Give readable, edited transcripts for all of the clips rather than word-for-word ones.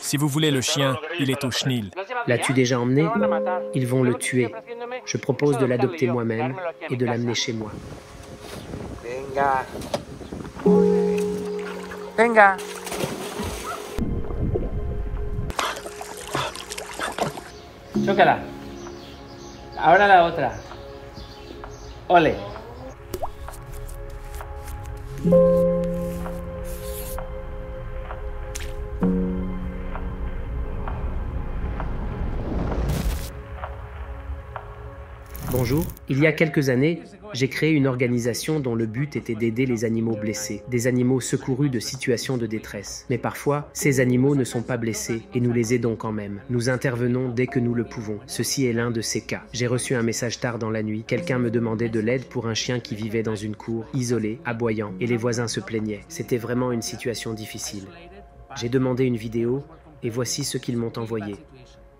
Si vous voulez le chien, il est au chenil. L'as-tu déjà emmené? Ils vont le tuer. Je propose de l'adopter moi-même et de l'amener chez moi. Venga. Venga. Chócala. Ahora la otra. Ole. Bonjour. Il y a quelques années, j'ai créé une organisation dont le but était d'aider les animaux blessés, des animaux secourus de situations de détresse. Mais parfois, ces animaux ne sont pas blessés et nous les aidons quand même. Nous intervenons dès que nous le pouvons. Ceci est l'un de ces cas. J'ai reçu un message tard dans la nuit. Quelqu'un me demandait de l'aide pour un chien qui vivait dans une cour, isolé, aboyant, et les voisins se plaignaient. C'était vraiment une situation difficile. J'ai demandé une vidéo et voici ce qu'ils m'ont envoyé.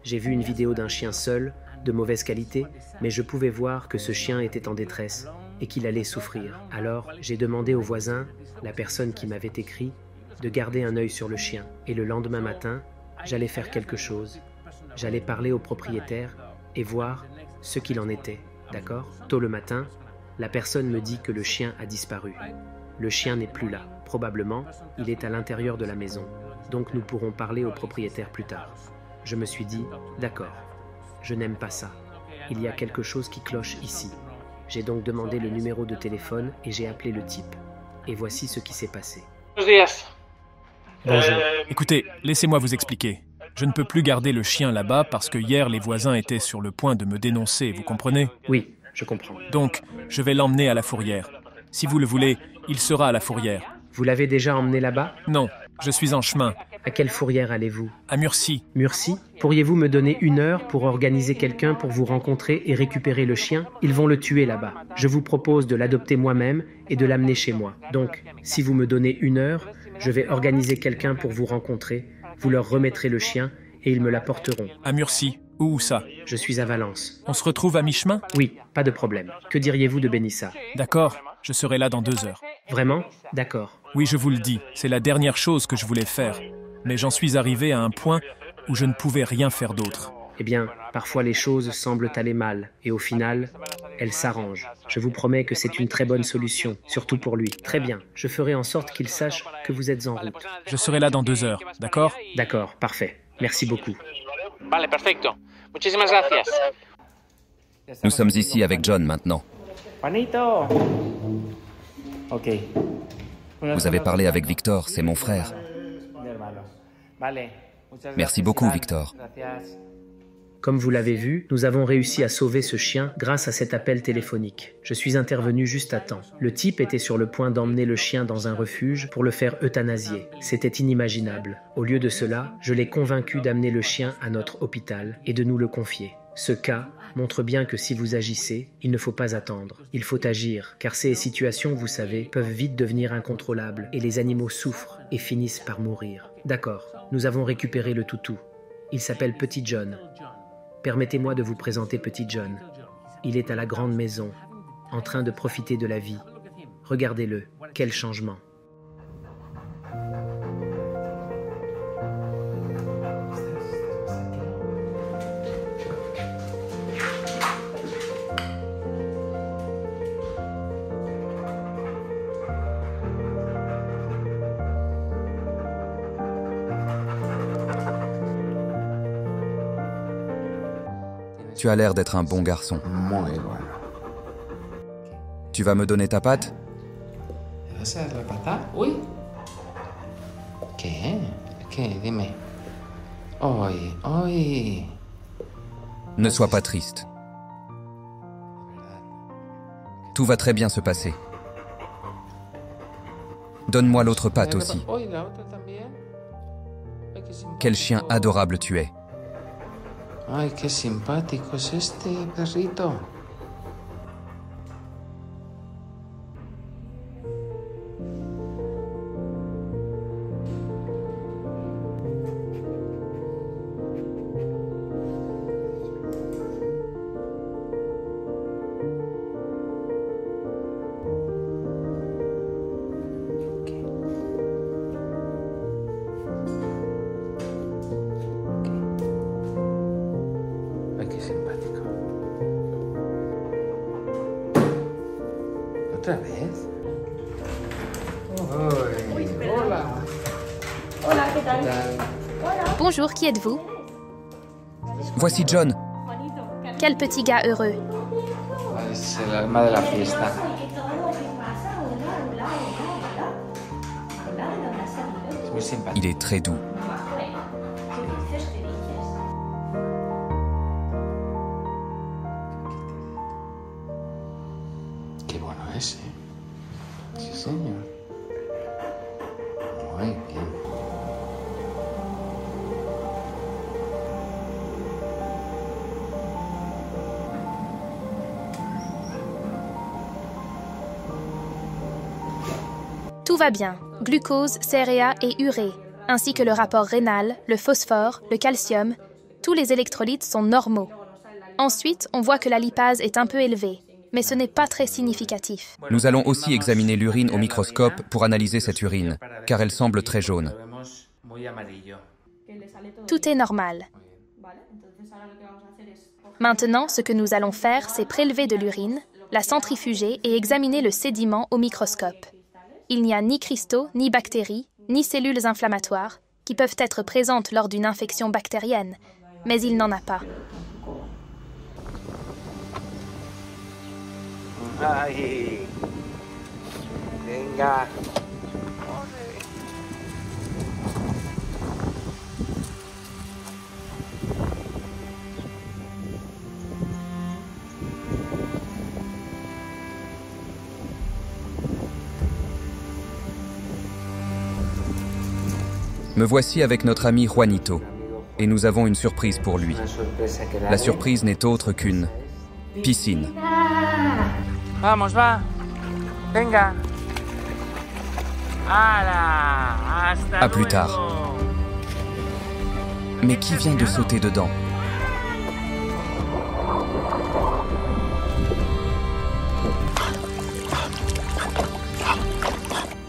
J'ai vu une vidéo d'un chien seul, de mauvaise qualité, mais je pouvais voir que ce chien était en détresse et qu'il allait souffrir. Alors, j'ai demandé au voisin, la personne qui m'avait écrit, de garder un œil sur le chien. Et le lendemain matin, j'allais faire quelque chose. J'allais parler au propriétaire et voir ce qu'il en était. D'accord? Tôt le matin, la personne me dit que le chien a disparu. Le chien n'est plus là. Probablement, il est à l'intérieur de la maison. Donc nous pourrons parler au propriétaire plus tard. Je me suis dit, d'accord. Je n'aime pas ça. Il y a quelque chose qui cloche ici. J'ai donc demandé le numéro de téléphone et j'ai appelé le type. Et voici ce qui s'est passé. Bonjour. Écoutez, laissez-moi vous expliquer. Je ne peux plus garder le chien là-bas parce que hier, les voisins étaient sur le point de me dénoncer, vous comprenez? Oui, je comprends. Donc, je vais l'emmener à la fourrière. Si vous le voulez, il sera à la fourrière. Vous l'avez déjà emmené là-bas? Non, je suis en chemin. À quelle fourrière allez-vous? À Murcie. Murcie? Pourriez-vous me donner 1 heure pour organiser quelqu'un pour vous rencontrer et récupérer le chien? Ils vont le tuer là-bas. Je vous propose de l'adopter moi-même et de l'amener chez moi. Donc, si vous me donnez 1 heure, je vais organiser quelqu'un pour vous rencontrer, vous leur remettrez le chien et ils me l'apporteront. À Murcie. Où ça? Je suis à Valence. On se retrouve à mi-chemin? Oui, pas de problème. Que diriez-vous de Benissa? D'accord, je serai là dans 2 heures. Vraiment? D'accord. Oui, je vous le dis, c'est la dernière chose que je voulais faire. Mais j'en suis arrivé à un point où je ne pouvais rien faire d'autre. Eh bien, parfois les choses semblent aller mal, et au final, elles s'arrangent. Je vous promets que c'est une très bonne solution, surtout pour lui. Très bien, je ferai en sorte qu'il sache que vous êtes en route. Je serai là dans 2 heures, d'accord? D'accord, parfait. Merci beaucoup. Vale, perfecto. Muchísimas gracias. Nous sommes ici avec John maintenant. Juanito. Ok. Vous avez parlé avec Victor, c'est mon frère. Merci beaucoup, Victor. Comme vous l'avez vu, nous avons réussi à sauver ce chien grâce à cet appel téléphonique. Je suis intervenu juste à temps. Le type était sur le point d'emmener le chien dans un refuge pour le faire euthanasier. C'était inimaginable. Au lieu de cela, je l'ai convaincu d'amener le chien à notre hôpital et de nous le confier. Ce cas montre bien que si vous agissez, il ne faut pas attendre. Il faut agir, car ces situations, vous savez, peuvent vite devenir incontrôlables et les animaux souffrent et finissent par mourir. D'accord, nous avons récupéré le toutou. Il s'appelle Petit John. Permettez-moi de vous présenter Petit John. Il est à la grande maison, en train de profiter de la vie. Regardez-le, quel changement. Tu as l'air d'être un bon garçon. Muy bueno. Tu vas me donner ta patte? ¿Vas a la pata? Uy. ¿Qué? ¿Qué? Dime. Ay, ay. Ne sois pas triste. Tout va très bien se passer. Donne-moi l'autre patte aussi. Uy, la otra también. Ay, qué simpático. Quel chien adorable tu es. Ay, qué simpático es este perrito. Bonjour, qui êtes-vous? Voici John. Quel petit gars heureux. Es el alma de la fiesta. Es muy simpático. Il est très doux. Qué bueno es, ¿eh? Sí, señor. Muy bien. Tout va bien. Glucose, céréa et urée, ainsi que le rapport rénal, le phosphore, le calcium, tous les électrolytes sont normaux. Ensuite, on voit que la lipase est un peu élevée, mais ce n'est pas très significatif. Nous allons aussi examiner l'urine au microscope pour analyser cette urine, car elle semble très jaune. Tout est normal. Maintenant, ce que nous allons faire, c'est prélever de l'urine, la centrifuger et examiner le sédiment au microscope. Il n'y a ni cristaux, ni bactéries, ni cellules inflammatoires qui peuvent être présentes lors d'une infection bactérienne, mais il n'en a pas. Ay. Venga. Me voici avec notre ami Juanito, et nous avons une surprise pour lui. La surprise n'est autre qu'une piscine. Vamos, va. Venga. ¡Hala! ¡Hasta À plus tard. luego! Mais qui vient de sauter dedans?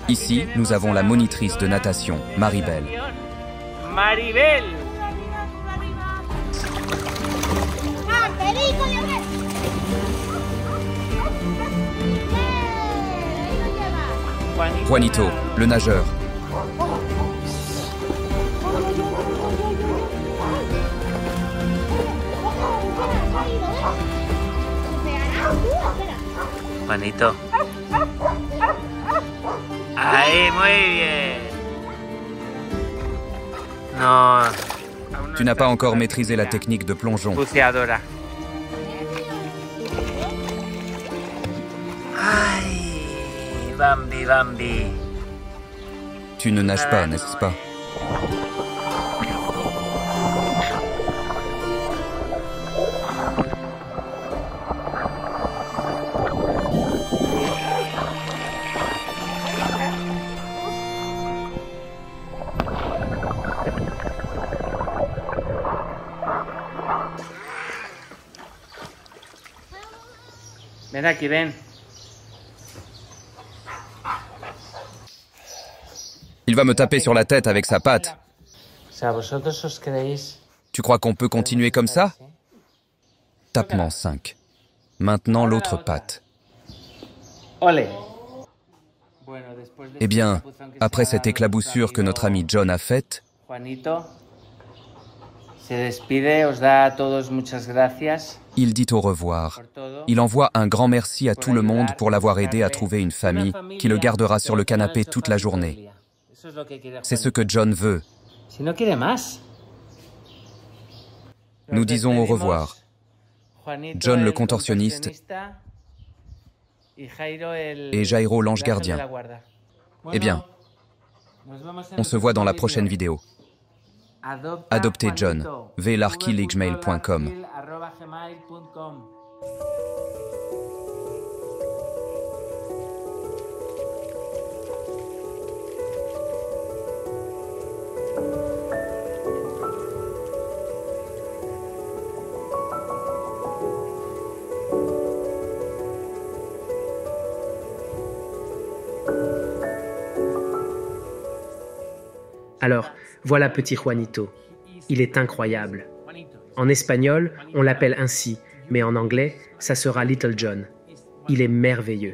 Ici, nous avons la monitrice de natation, Maribel. Maribel. Juanito, le nageur. Juanito. Ahí, muy bien. No. Tu n'as pas encore maîtrisé la technique de plongeon. Buceadora. Ay, Bambi, Bambi. Tu ne nages pas, n'est-ce pas? Ven aquí, ven. Il va me taper sur la tête avec sa patte. O sea, vosotros os creéis. Tu crois qu'on peut continuer comme ça? Tapement 5. Maintenant l'autre patte. Ole. Eh bien, après cette éclaboussure que notre ami John a faite, Juanito se despide, os da a todos muchas gracias. il dit au revoir. Il envoie un grand merci à tout le monde pour l'avoir aidé à trouver une famille qui le gardera sur le canapé toute la journée. C'est ce que John veut. Si no quiere más. Nous disons au revoir. John le contorsionniste et Jairo l'ange gardien. Eh bien, on se voit dans la prochaine vidéo. Adoptez John, velarkiligmail.com. Alors, voilà petit Juanito. Il est incroyable. En espagnol, on l'appelle ainsi, mais en anglais, ça sera Little John. Il est merveilleux.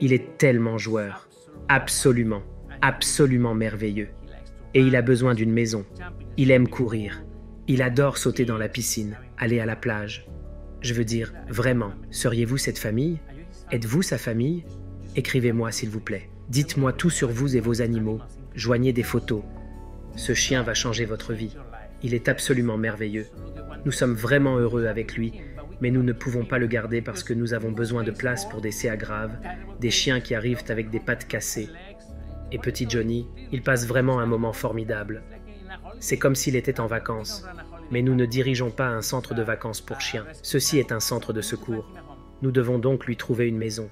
Il est tellement joueur. Absolument, absolument merveilleux. Et il a besoin d'une maison. Il aime courir. Il adore sauter dans la piscine, aller à la plage. Je veux dire, vraiment, seriez-vous cette famille? Êtes-vous sa famille? Écrivez-moi s'il vous plaît. Dites-moi tout sur vous et vos animaux. Joignez des photos. Ce chien va changer votre vie. Il est absolument merveilleux. Nous sommes vraiment heureux avec lui, mais nous ne pouvons pas le garder parce que nous avons besoin de place pour des CA graves, des chiens qui arrivent avec des pattes cassées. Et petit Johnny, il passe vraiment un moment formidable. C'est comme s'il était en vacances. Mais nous ne dirigeons pas un centre de vacances pour chiens. Ceci est un centre de secours. Nous devons donc lui trouver une maison.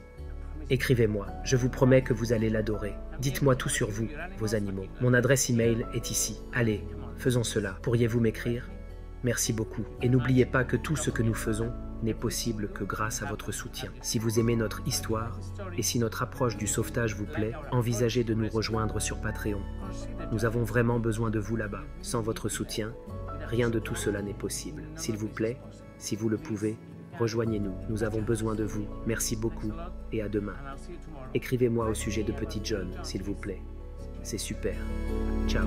Écrivez-moi, je vous promets que vous allez l'adorer. Dites-moi tout sur vous, vos animaux. Mon adresse email est ici. Allez, faisons cela. Pourriez-vous m'écrire? Merci beaucoup. Et n'oubliez pas que tout ce que nous faisons n'est possible que grâce à votre soutien. Si vous aimez notre histoire et si notre approche du sauvetage vous plaît, envisagez de nous rejoindre sur Patreon. Nous avons vraiment besoin de vous là-bas. Sans votre soutien, rien de tout cela n'est possible. S'il vous plaît, si vous le pouvez, rejoignez-nous. Nous avons besoin de vous. Merci beaucoup et à demain. Écrivez-moi au sujet de Petit John, s'il vous plaît. C'est super. Ciao.